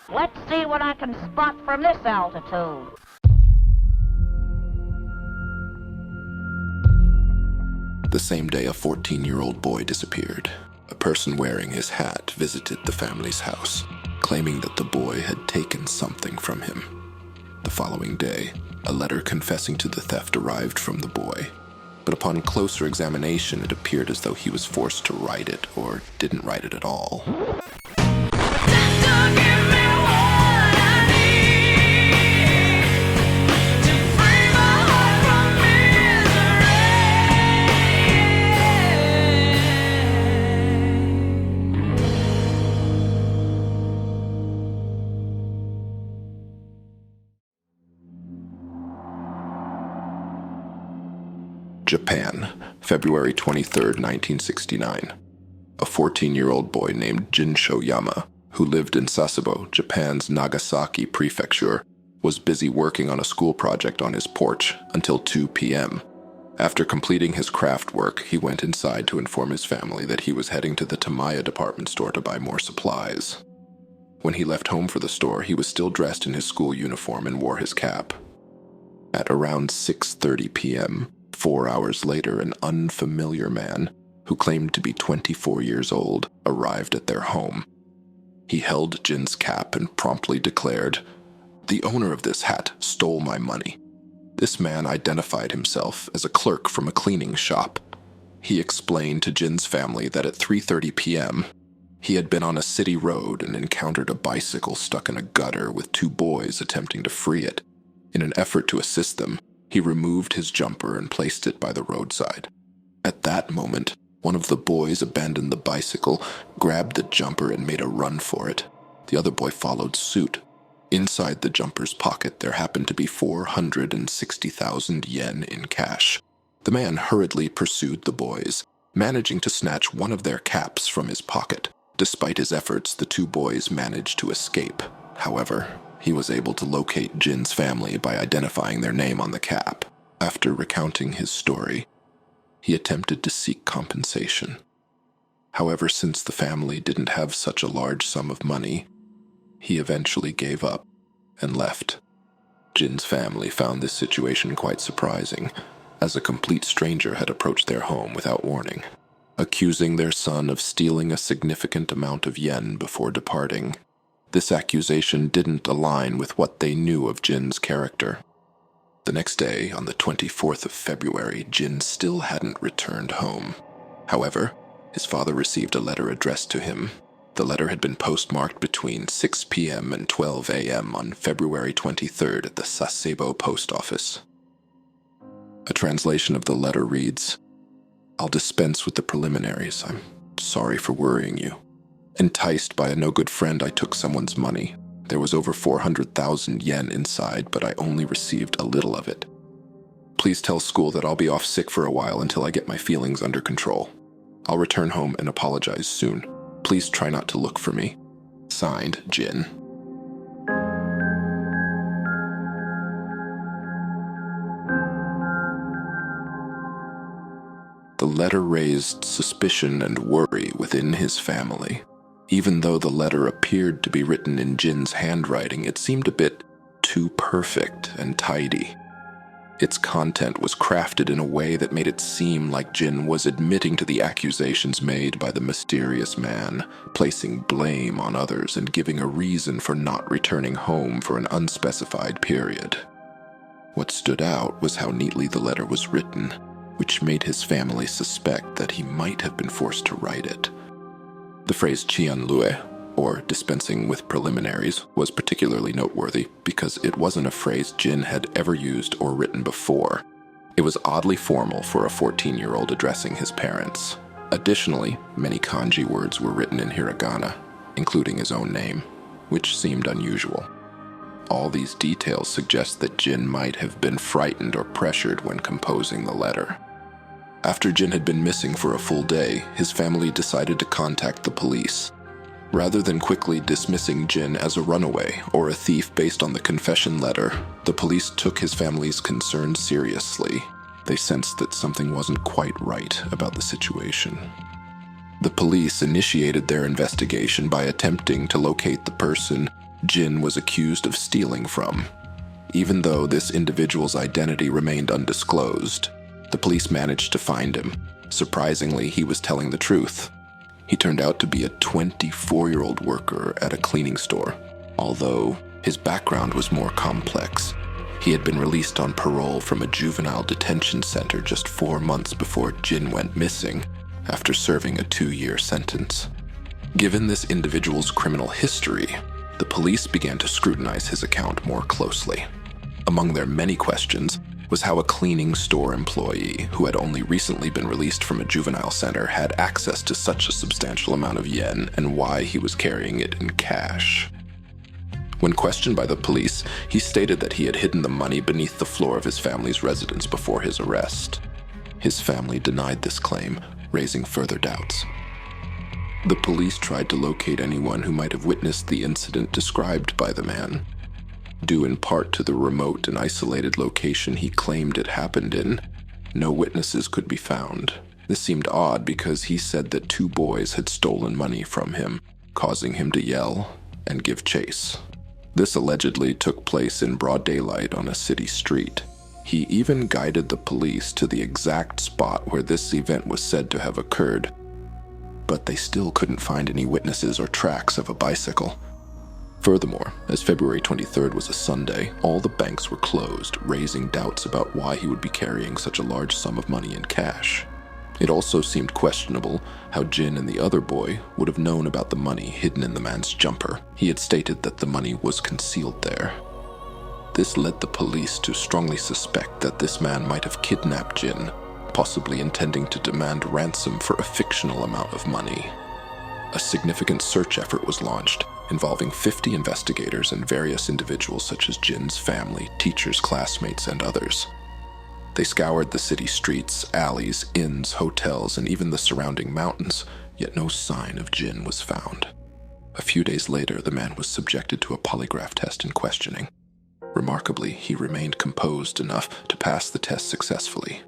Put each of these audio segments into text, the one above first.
Let's see what I can spot from this altitude. The same day, a 14-year-old boy disappeared. A person wearing his hat visited the family's house, claiming that the boy had taken something from him. The following day, a letter confessing to the theft arrived from the boy. But upon closer examination, it appeared as though he was forced to write it or didn't write it at all. Japan, February 23, 1969. A 14-year-old boy named Jin Shoyama, who lived in Sasebo, Japan's Nagasaki prefecture, was busy working on a school project on his porch until 2 p.m. After completing his craft work, he went inside to inform his family that he was heading to the Tamaya department store to buy more supplies. When he left home for the store, he was still dressed in his school uniform and wore his cap. At around 6:30 p.m., 4 hours later, an unfamiliar man, who claimed to be 24 years old, arrived at their home. He held Jin's cap and promptly declared, "The owner of this hat stole my money." This man identified himself as a clerk from a cleaning shop. He explained to Jin's family that at 3:30 p.m., he had been on a city road and encountered a bicycle stuck in a gutter with two boys attempting to free it. In an effort to assist them, he removed his jumper and placed it by the roadside. At that moment, one of the boys abandoned the bicycle, grabbed the jumper, and made a run for it. The other boy followed suit. Inside the jumper's pocket, there happened to be 460,000 yen in cash. The man hurriedly pursued the boys, managing to snatch one of their caps from his pocket. Despite his efforts, the two boys managed to escape. However, he was able to locate Jin's family by identifying their name on the cap. After recounting his story, he attempted to seek compensation. However, since the family didn't have such a large sum of money, he eventually gave up and left. Jin's family found this situation quite surprising, as a complete stranger had approached their home without warning, accusing their son of stealing a significant amount of yen before departing. This accusation didn't align with what they knew of Jin's character. The next day, on the 24th of February, Jin still hadn't returned home. However, his father received a letter addressed to him. The letter had been postmarked between 6 p.m. and 12 a.m. on February 23rd at the Sasebo post office. A translation of the letter reads, "I'll dispense with the preliminaries. I'm sorry for worrying you. Enticed by a no-good friend, I took someone's money. There was over 400,000 yen inside, but I only received a little of it. Please tell school that I'll be off sick for a while until I get my feelings under control. I'll return home and apologize soon. Please try not to look for me. Signed, Jin." The letter raised suspicion and worry within his family. Even though the letter appeared to be written in Jin's handwriting, it seemed a bit too perfect and tidy. Its content was crafted in a way that made it seem like Jin was admitting to the accusations made by the mysterious man, placing blame on others and giving a reason for not returning home for an unspecified period. What stood out was how neatly the letter was written, which made his family suspect that he might have been forced to write it. The phrase "chianlue," or dispensing with preliminaries, was particularly noteworthy because it wasn't a phrase Jin had ever used or written before. It was oddly formal for a 14-year-old addressing his parents. Additionally, many kanji words were written in hiragana, including his own name, which seemed unusual. All these details suggest that Jin might have been frightened or pressured when composing the letter. After Jin had been missing for a full day, his family decided to contact the police. Rather than quickly dismissing Jin as a runaway or a thief based on the confession letter, the police took his family's concerns seriously. They sensed that something wasn't quite right about the situation. The police initiated their investigation by attempting to locate the person Jin was accused of stealing from. Even though this individual's identity remained undisclosed, the police managed to find him. Surprisingly, he was telling the truth. He turned out to be a 24-year-old worker at a cleaning store, although his background was more complex. He had been released on parole from a juvenile detention center just 4 months before Jin went missing, after serving a 2-year sentence. Given this individual's criminal history, the police began to scrutinize his account more closely. Among their many questions was how a cleaning store employee who had only recently been released from a juvenile center had access to such a substantial amount of yen and why he was carrying it in cash. When questioned by the police, he stated that he had hidden the money beneath the floor of his family's residence before his arrest. His family denied this claim, raising further doubts. The police tried to locate anyone who might have witnessed the incident described by the man. Due in part to the remote and isolated location he claimed it happened in, no witnesses could be found. This seemed odd because he said that 2 boys had stolen money from him, causing him to yell and give chase. This allegedly took place in broad daylight on a city street. He even guided the police to the exact spot where this event was said to have occurred, but they still couldn't find any witnesses or tracks of a bicycle. Furthermore, as February 23rd was a Sunday, all the banks were closed, raising doubts about why he would be carrying such a large sum of money in cash. It also seemed questionable how Jin and the other boy would have known about the money hidden in the man's jumper. He had stated that the money was concealed there. This led the police to strongly suspect that this man might have kidnapped Jin, possibly intending to demand ransom for a fictional amount of money. A significant search effort was launched, involving 50 investigators and various individuals such as Jin's family, teachers, classmates, and others. They scoured the city streets, alleys, inns, hotels, and even the surrounding mountains, yet no sign of Jin was found. A few days later, the man was subjected to a polygraph test and questioning. Remarkably, he remained composed enough to pass the test successfully.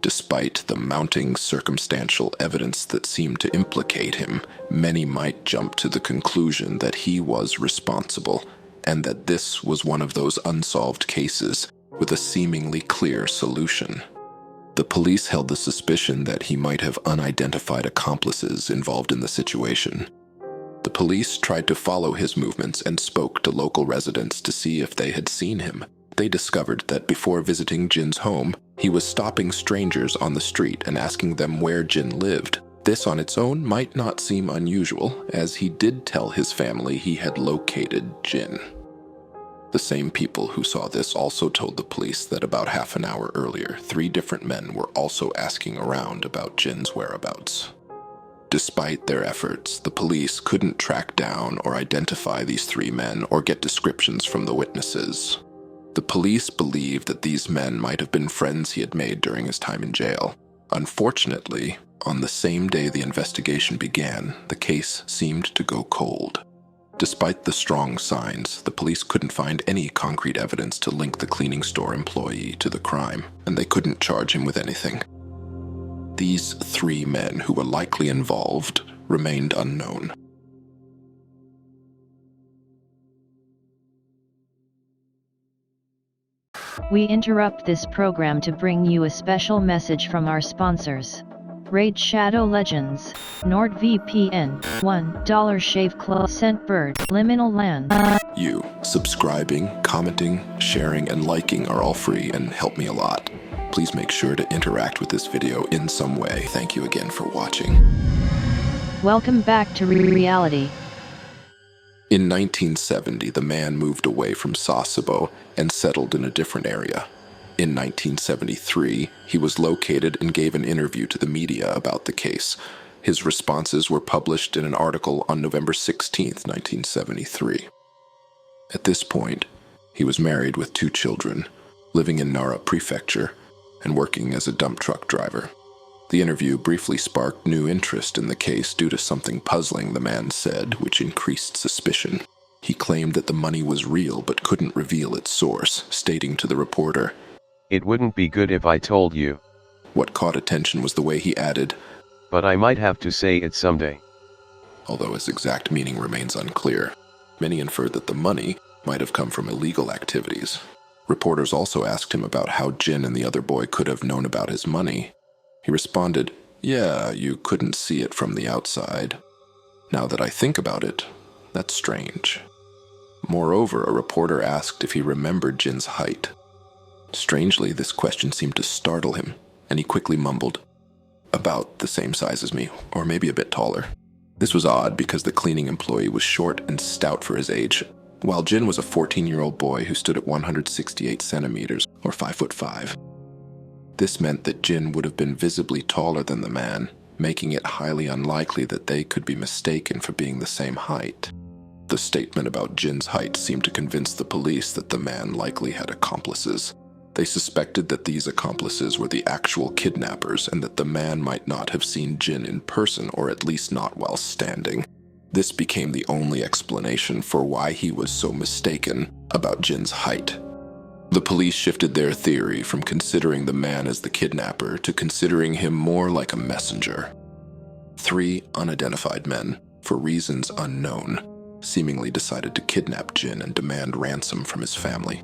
Despite the mounting circumstantial evidence that seemed to implicate him, many might jump to the conclusion that he was responsible, and that this was one of those unsolved cases with a seemingly clear solution. The police held the suspicion that he might have unidentified accomplices involved in the situation. The police tried to follow his movements and spoke to local residents to see if they had seen him. They discovered that before visiting Jin's home, he was stopping strangers on the street and asking them where Jin lived. This on its own might not seem unusual, as he did tell his family he had located Jin. The same people who saw this also told the police that about half an hour earlier, 3 different men were also asking around about Jin's whereabouts. Despite their efforts, the police couldn't track down or identify these 3 men or get descriptions from the witnesses. The police believed that these men might have been friends he had made during his time in jail. Unfortunately, on the same day the investigation began, the case seemed to go cold. Despite the strong signs, the police couldn't find any concrete evidence to link the cleaning store employee to the crime, and they couldn't charge him with anything. These 3 men who were likely involved remained unknown. We interrupt this program to bring you a special message from our sponsors. Raid Shadow Legends, NordVPN, $1 Shave Club, Scentbird, Liminal Land. You subscribing, commenting, sharing, and liking are all free and help me a lot. Please make sure to interact with this video in some way. Thank you again for watching. Welcome back to reality. In 1970, the man moved away from Sasebo and settled in a different area. In 1973, he was located and gave an interview to the media about the case. His responses were published in an article on November 16, 1973. At this point, he was married with 2 children, living in Nara Prefecture, and working as a dump truck driver. The interview briefly sparked new interest in the case due to something puzzling the man said, which increased suspicion. He claimed that the money was real but couldn't reveal its source, stating to the reporter, "It wouldn't be good if I told you." What caught attention was the way he added, "But I might have to say it someday," although his exact meaning remains unclear. Many inferred that the money might have come from illegal activities. Reporters also asked him about how Jin and the other boy could have known about his money. He responded, "Yeah, you couldn't see it from the outside. Now that I think about it, that's strange." Moreover, a reporter asked if he remembered Jin's height. Strangely, this question seemed to startle him, and he quickly mumbled, "About the same size as me, or maybe a bit taller." This was odd because the cleaning employee was short and stout for his age, while Jin was a 14-year-old boy who stood at 168 centimeters, or 5'5". This meant that Jin would have been visibly taller than the man, making it highly unlikely that they could be mistaken for being the same height. The statement about Jin's height seemed to convince the police that the man likely had accomplices. They suspected that these accomplices were the actual kidnappers and that the man might not have seen Jin in person, or at least not while standing. This became the only explanation for why he was so mistaken about Jin's height. The police shifted their theory from considering the man as the kidnapper to considering him more like a messenger. 3 unidentified men, for reasons unknown, seemingly decided to kidnap Jin and demand ransom from his family.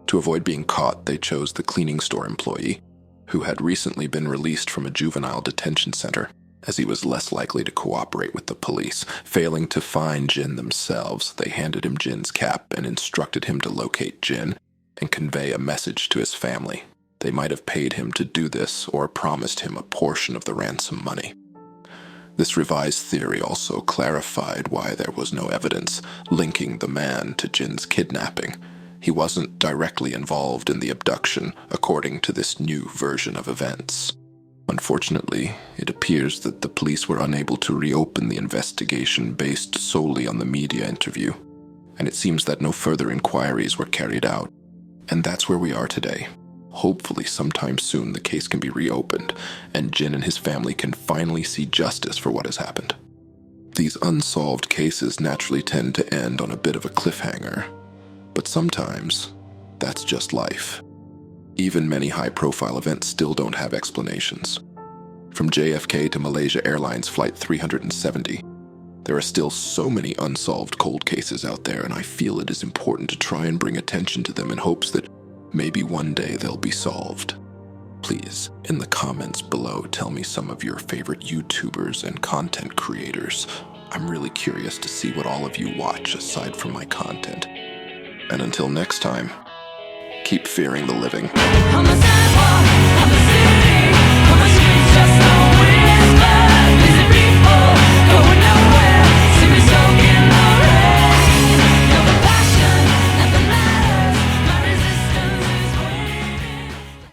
To avoid being caught, they chose the cleaning store employee, who had recently been released from a juvenile detention center, as he was less likely to cooperate with the police. Failing to find Jin themselves, they handed him Jin's cap and instructed him to locate Jin and convey a message to his family. They might have paid him to do this or promised him a portion of the ransom money. This revised theory also clarified why there was no evidence linking the man to Jin's kidnapping. He wasn't directly involved in the abduction, according to this new version of events. Unfortunately, it appears that the police were unable to reopen the investigation based solely on the media interview, and it seems that no further inquiries were carried out. And that's where we are today. Hopefully sometime soon the case can be reopened, and Jin and his family can finally see justice for what has happened. These unsolved cases naturally tend to end on a bit of a cliffhanger, but sometimes that's just life. Even many high-profile events still don't have explanations. From JFK to Malaysia Airlines Flight 370, there are still so many unsolved cold cases out there, and I feel it is important to try and bring attention to them in hopes that maybe one day they'll be solved. Please, in the comments below, tell me some of your favorite YouTubers and content creators. I'm really curious to see what all of you watch aside from my content. And until next time, keep fearing the living. I'm a sidewalk.